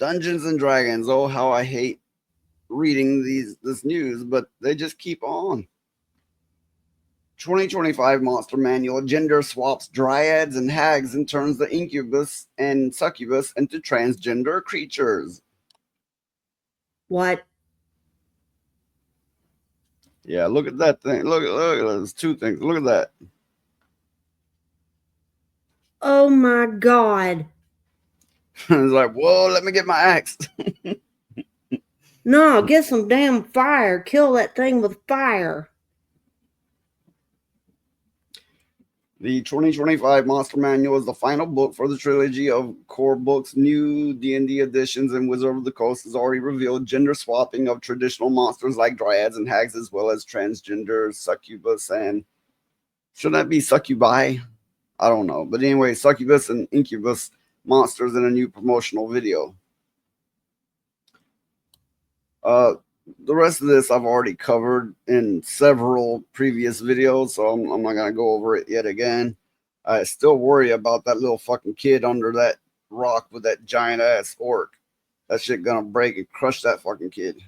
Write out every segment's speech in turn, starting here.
Dungeons and Dragons. Oh, how I hate reading this news, but they just keep on. 2025 Monster Manual gender swaps dryads and hags and turns the incubus and succubus into transgender creatures. What? Yeah, look at that thing. Look at those two things. Look at that. Oh my God. It's like, whoa, let me get my axe. No, get some damn fire. Kill that thing with fire. The 2025 Monster Manual is the final book for the trilogy of core books. New D&D editions and Wizard of the Coast has already revealed gender swapping of traditional monsters like dryads and hags, as well as transgender succubus and... Shouldn't that be succubi? I don't know. But anyway, succubus and incubus monsters in a new promotional video. The rest of this I've already covered in several previous videos, so I'm not going to go over it yet again. I still worry about that little fucking kid under that rock with that giant ass orc. That shit gonna break and crush that fucking kid.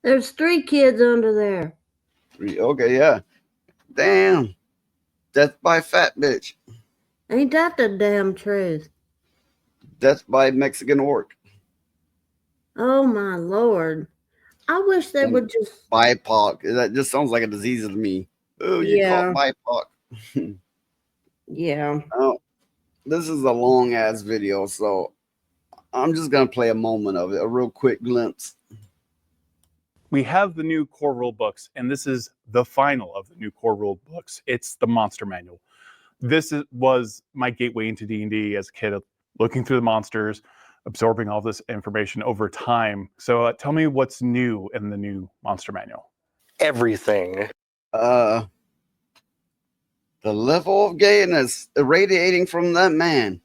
There's 3 kids under there. 3, okay, yeah. Damn. Death by fat bitch. Ain't that the damn truth? Death by Mexican orc. Oh my Lord. I wish they would just... BIPOC. That just sounds like a disease to me. Oh, you caught BIPOC. Yeah. Oh, this is a long ass video, so I'm just gonna play a moment of it, a real quick glimpse. We have the new core rule books, and this is the final of the new core rule books. It's the Monster Manual. This was my gateway into D&D as a kid, looking through the monsters, absorbing all this information over time. So tell me what's new in the new Monster Manual. Everything. The level of gayness irradiating from that man.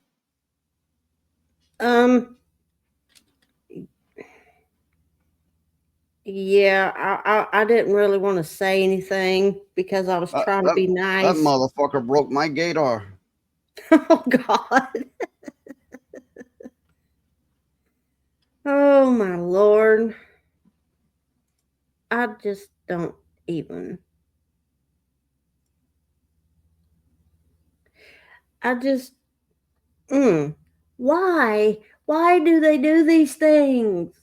Yeah, I didn't really want to say anything because I was trying to be nice. That motherfucker broke my gaydar. Oh, God. Oh, my Lord. I just don't even. I just... Why? Why do they do these things?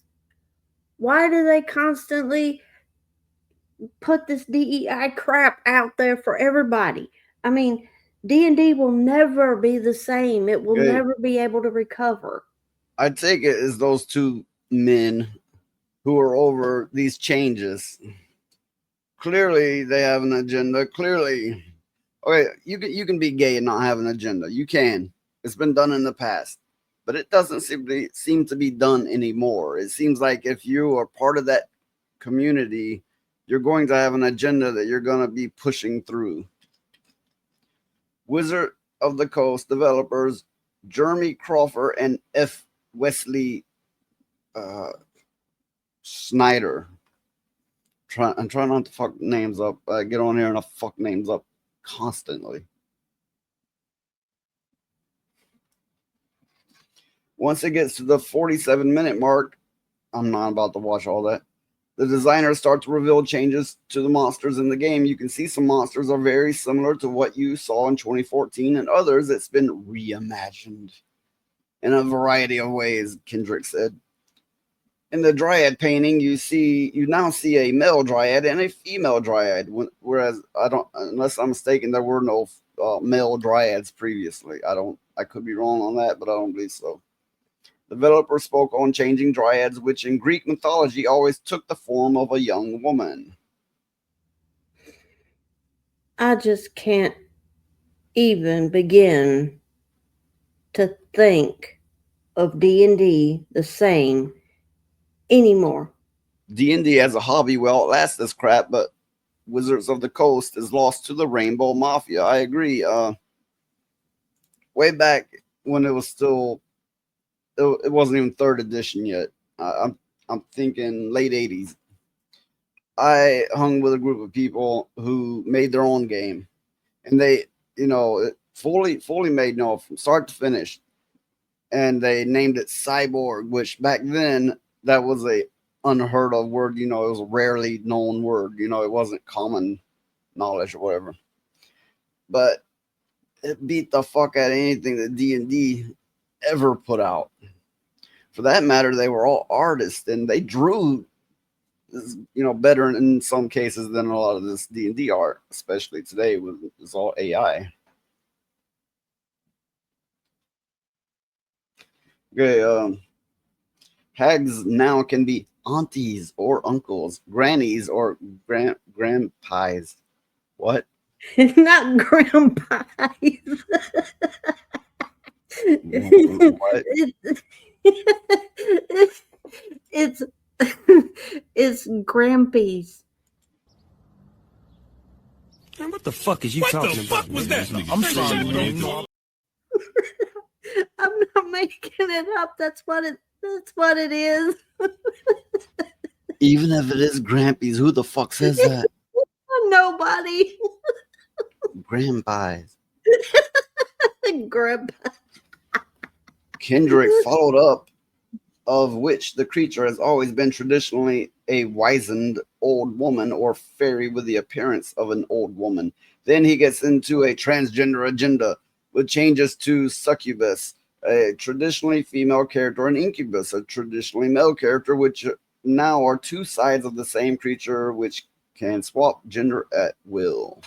Why do they constantly put this DEI crap out there for everybody? I mean, D&D will never be the same. It will never be able to recover. I take it as those two men who are over these changes. Clearly, they have an agenda. Clearly, okay, you can be gay and not have an agenda. You can. It's been done in the past, but it doesn't seem to be done anymore. It seems like if you are part of that community, you're going to have an agenda that you're going to be pushing through. Wizard of the Coast developers Jeremy Crawford and F. Wesley Snyder. I'm trying not to fuck names up. I get on here and I fuck names up constantly. Once it gets to the 47-minute mark, I'm not about to watch all that. The designers start to reveal changes to the monsters in the game. You can see some monsters are very similar to what you saw in 2014, and others it's been reimagined in a variety of ways, Kendrick said. In the dryad painting, you now see a male dryad and a female dryad, whereas unless I'm mistaken, there were no male dryads previously. I could be wrong on that, but I don't believe so. The developer spoke on changing dryads, which in Greek mythology always took the form of a young woman. I just can't even begin to think of D&D the same anymore. D&D as a hobby will outlast this crap, but Wizards of the Coast is lost to the Rainbow Mafia. I agree. Way back when it was still, it wasn't even 3rd edition yet. I'm thinking late 80s. I hung with a group of people who made their own game, and they, fully made, from start to finish. and they named it cyborg, which back then that was a unheard of word. You know, it was a rarely known word. You know, it wasn't common knowledge or whatever. But it beat the fuck out of anything that D&D ever put out. For that matter, they were all artists and they drew, better in some cases than a lot of this D&D art, especially today with it's all AI. Okay, hags now can be aunties or uncles, grannies or grandpies. What? Not grandpies. What? It's it's grampies. Man, what the fuck is you talking about? What the fuck was that? I'm sorry, bro. I'm not making it up. That's what it is. Even if it is Grampies, who the fuck says that? Nobody. Grandpies. Grandpa. Kendrick followed up, of which the creature has always been traditionally a wizened old woman or fairy with the appearance of an old woman. Then he gets into a transgender agenda with changes to succubus, a traditionally female character, and incubus, a traditionally male character, which now are two sides of the same creature which can swap gender at will.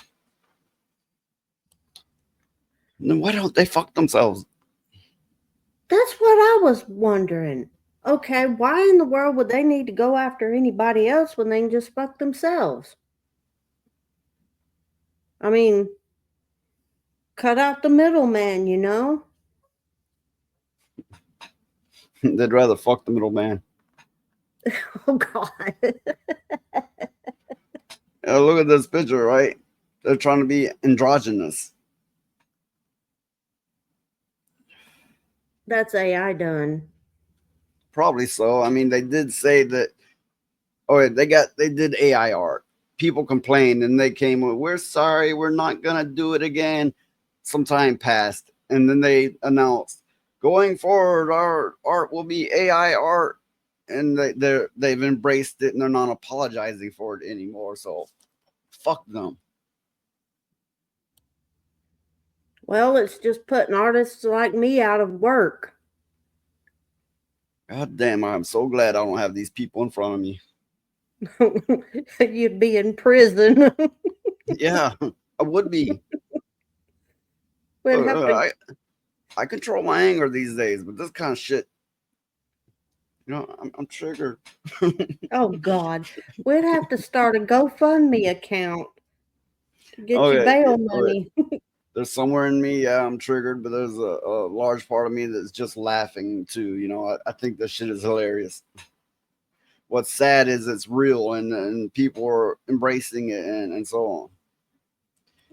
Then why don't they fuck themselves? That's what I was wondering. Okay, why in the world would they need to go after anybody else when they can just fuck themselves? I mean, cut out the middleman, you know? They'd rather fuck the middleman. Oh, God. Look at this picture, right? They're trying to be androgynous. That's AI done. Probably so. I mean, they did say that. Oh, they did AI art. People complained and they came with, "We're sorry, we're not gonna do it again." Some time passed, and then they announced, "Going forward, our art will be AI art," and they've embraced it and they're not apologizing for it anymore. So, fuck them. Well, it's just putting artists like me out of work. God damn, I'm so glad I don't have these people in front of me. You'd be in prison. Yeah, I would be. We'd have to, I control my anger these days, but this kind of shit, I'm triggered. oh, God. We'd have to start a GoFundMe account to get your bail money. There's somewhere in me, yeah, I'm triggered, but there's a large part of me that's just laughing too. I think this shit is hilarious. What's sad is it's real and people are embracing it and so on.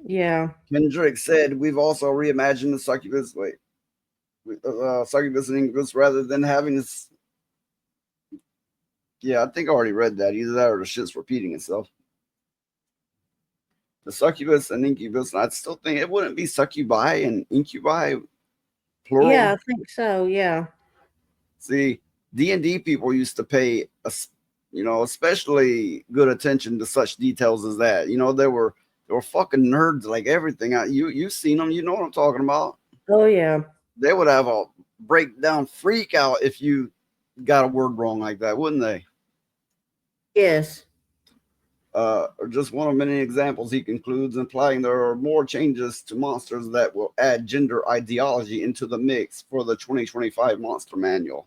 Yeah. Kendrick said, "We've also reimagined the succubus, succubus and incubus rather than having this." Yeah, I think I already read that. Either that or the shit's repeating itself. The succubus and incubus, and I'd still think it wouldn't be succubi and incubi plural. Yeah, I think so. Yeah. See, D&D people used to pay, especially good attention to such details as that. They were fucking nerds like everything. You've seen them. You know what I'm talking about. Oh, yeah. They would have a breakdown freak out if you got a word wrong like that, wouldn't they? Yes. Or just one of many examples, he concludes, implying there are more changes to monsters that will add gender ideology into the mix for the 2025 Monster Manual.